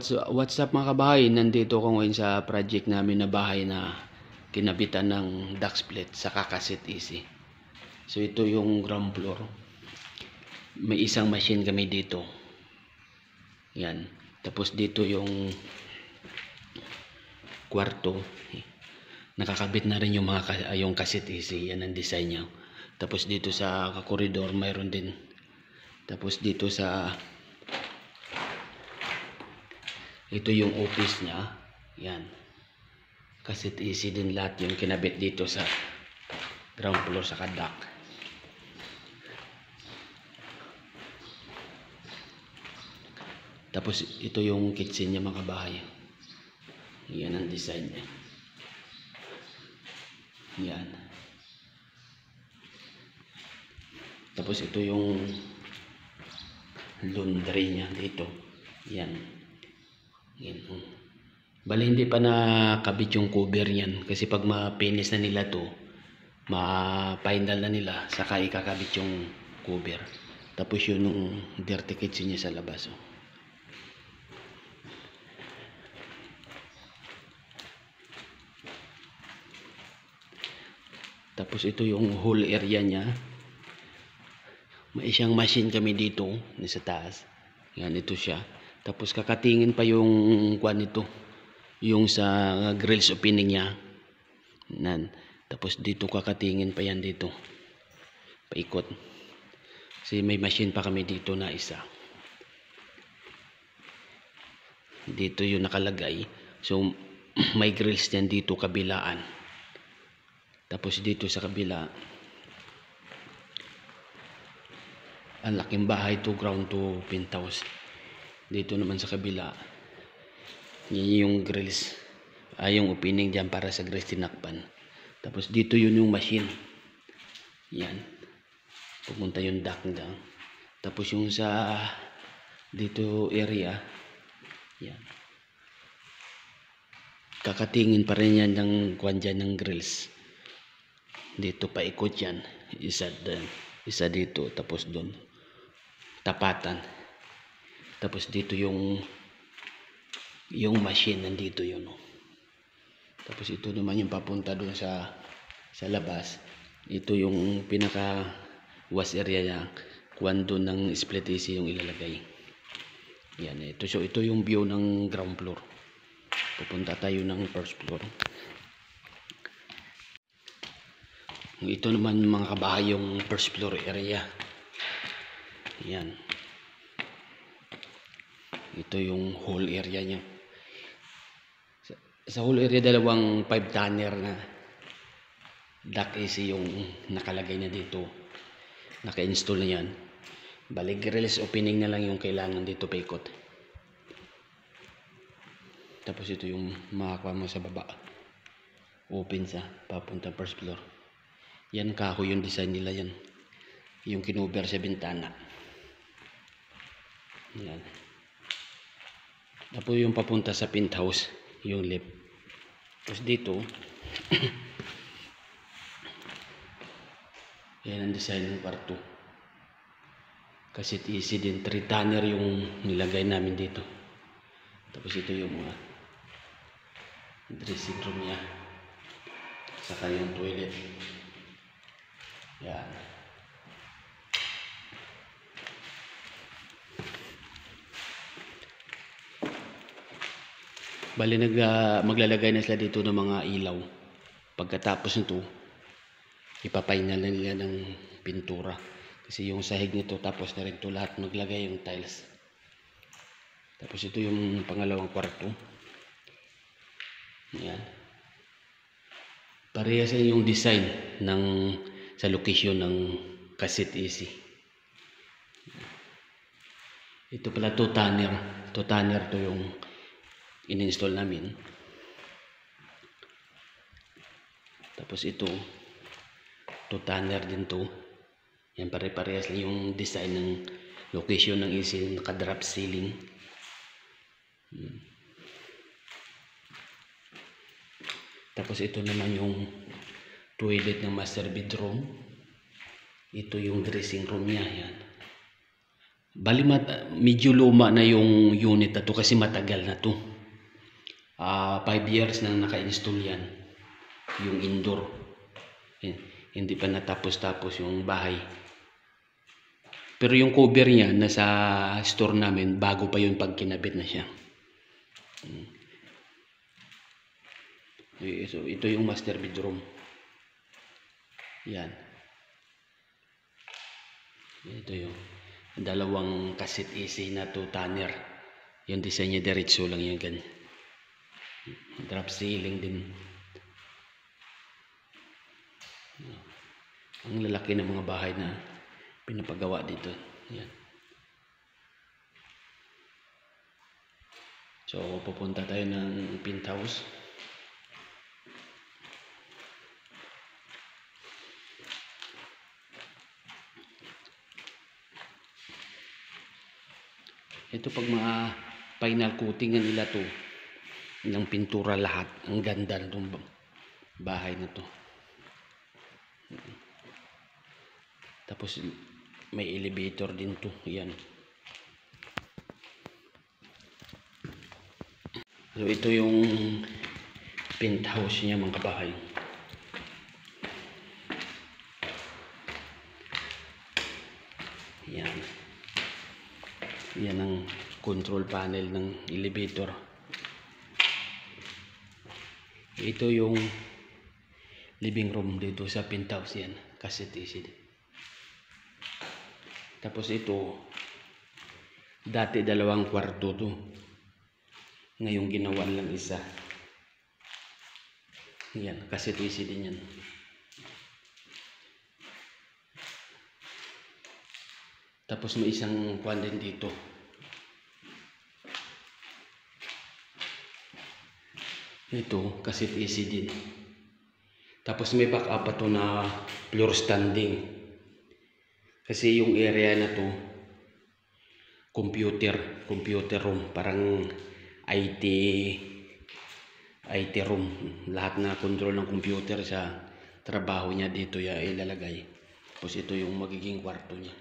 What's up mga kabahay? Nandito ko ngayon sa project namin na bahay na kinabitan ng duct split sa Kakasit Easy. So ito yung ground floor. May isang machine kami dito. Yan. Tapos dito yung kwarto. Nakakabit na rin yung yung Kasit Easy. Yan ang design niya. Tapos dito sa koridor mayroon din. Tapos dito sa ito yung office niya. Yan. Kasit Easy din lahat yung kinabit dito sa ground floor sa kadak. Tapos ito yung kitchen niya mga kabahay. Yan ang design niya. Yan. Tapos ito yung laundry niya dito. Yan. Yan. Bali hindi pa nakabit yung cover niyan kasi pag ma-finish na nila to, ma-final na nila, saka ikakabit yung cover. Tapos yun yung dirty kitchen niya sa labas. Oh. Tapos ito yung whole area niya. May isang machine kami dito sa taas. Yan, ito siya. Tapos kakatingin pa yung kuan nito, yung sa grills opening niya. Tapos dito kakatingin pa yan dito. Paikot. Kasi may machine pa kami dito na isa. Dito yung nakalagay. So may grills yan dito kabilaan. Tapos dito sa kabila, ang laking bahay to ground to penthouse. Dito naman sa kabila, yun yung grills, yung opening dyan para sa grills tinakpan. Tapos dito yun yung machine. Yan. Pupunta yung duct dyan. Tapos yung sa dito area, yan. Kakatingin pa rin yan ng kwan dyan ng grills. Dito paikot yan. Isa dito, tapos doon. Tapatan. Tapos dito yung machine nandito yun. Tapos ito naman yung papunta doon sa labas. Ito yung pinaka wash area niya. Kuwan doon ng split AC yung ilalagay. Yan ito. So ito yung view ng ground floor. Pupunta tayo ng first floor. Ito naman mga kabahay yung first floor area. Yan. Ito yung whole area niya. Sa whole area dalawang 5 tonner na duct AC yung nakalagay na dito. Naka-install na yan. Bali grills opening na lang yung kailangan dito paikot. Tapos ito yung makakuha mo sa baba. Open sa papunta first floor. Yan kahoy yung design nila yan. Yung kinuber sa bintana. Yan. Tapos yung papunta sa penthouse, yung lift. Tapos dito, yan ang design ng kwarto. Kasit Easy din, 3 tonner yung nilagay namin dito. Tapos ito yung mga dressing room niya. Saka yung toilet. Yan. Bali maglalagay na sila dito ng mga ilaw. Pagkatapos nito, ipapainal na nila ng pintura. Kasi yung sahig nito tapos na rin ito lahat maglagay yung tiles. Tapos ito yung pangalawang kwarto. Yan. Parehas yung design sa location ng Kasit Easy. Ito pala 2 tonner. 2 tonner to yung in-install namin. Tapos ito 2 tonner din to. Yan pare-parehas lang yung design ng location ng AC, naka-drop ceiling. Tapos ito naman yung toilet ng master bedroom. Ito yung dressing room niya. Yan. Bali medyo luma na yung unit na to kasi matagal na to. 5 years nang naka-install yan. Yung indoor. Hindi pa natapos-tapos yung bahay. Pero yung cover niya nasa store namin bago pa yun pag kinabit na siya. So ito yung master bedroom. Yan. Ito yung dalawang cassette AC na 2 tonner. Yung design niya diretso lang yung ganyan. Drop ceiling din. Ang lalaki ng mga bahay na pinapagawa dito. Yan. So pupunta tayo ng penthouse. Ito pag mga final coating nila to ng pintura lahat, ang ganda ng bahay na to. Tapos may elevator din to. Yan. So ito yung penthouse niya mga kabahay. Yan. Yan ang control panel ng elevator. Ito yung living room dito sa penthouse yan. Cassette AC. Tapos ito, dati 2 kwarto to. Ngayong ginawan lang isa. Yan, cassette AC din yan. Tapos may isang kwan din dito. Ito, cassette AC din. Tapos may backup pa to na floor standing. Kasi yung area na to, computer room. Parang IT room. Lahat na control ng computer sa trabaho niya dito ya ilalagay. Tapos ito yung magiging kwarto niya.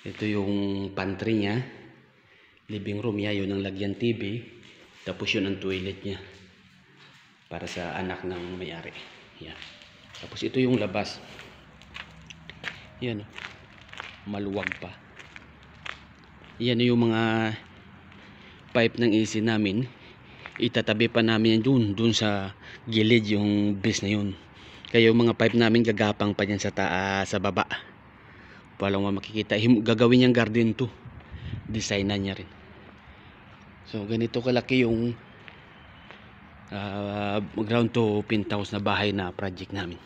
Ito yung pantry niya, living room niya, yun ang lagyan TV, tapos yun ang toilet niya para sa anak ng may-ari. Yan. Tapos ito yung labas. Yan, maluwag pa. Yan yung mga pipe ng AC namin. Itatabi pa namin yan dun sa gilid yung base na yun. Kaya yung mga pipe namin gagapang pa dyan sa taas, sa baba. Walang makikita. Gagawin niyang garden to. Designan niya rin. So ganito kalaki yung ground to penthouse na bahay na project namin.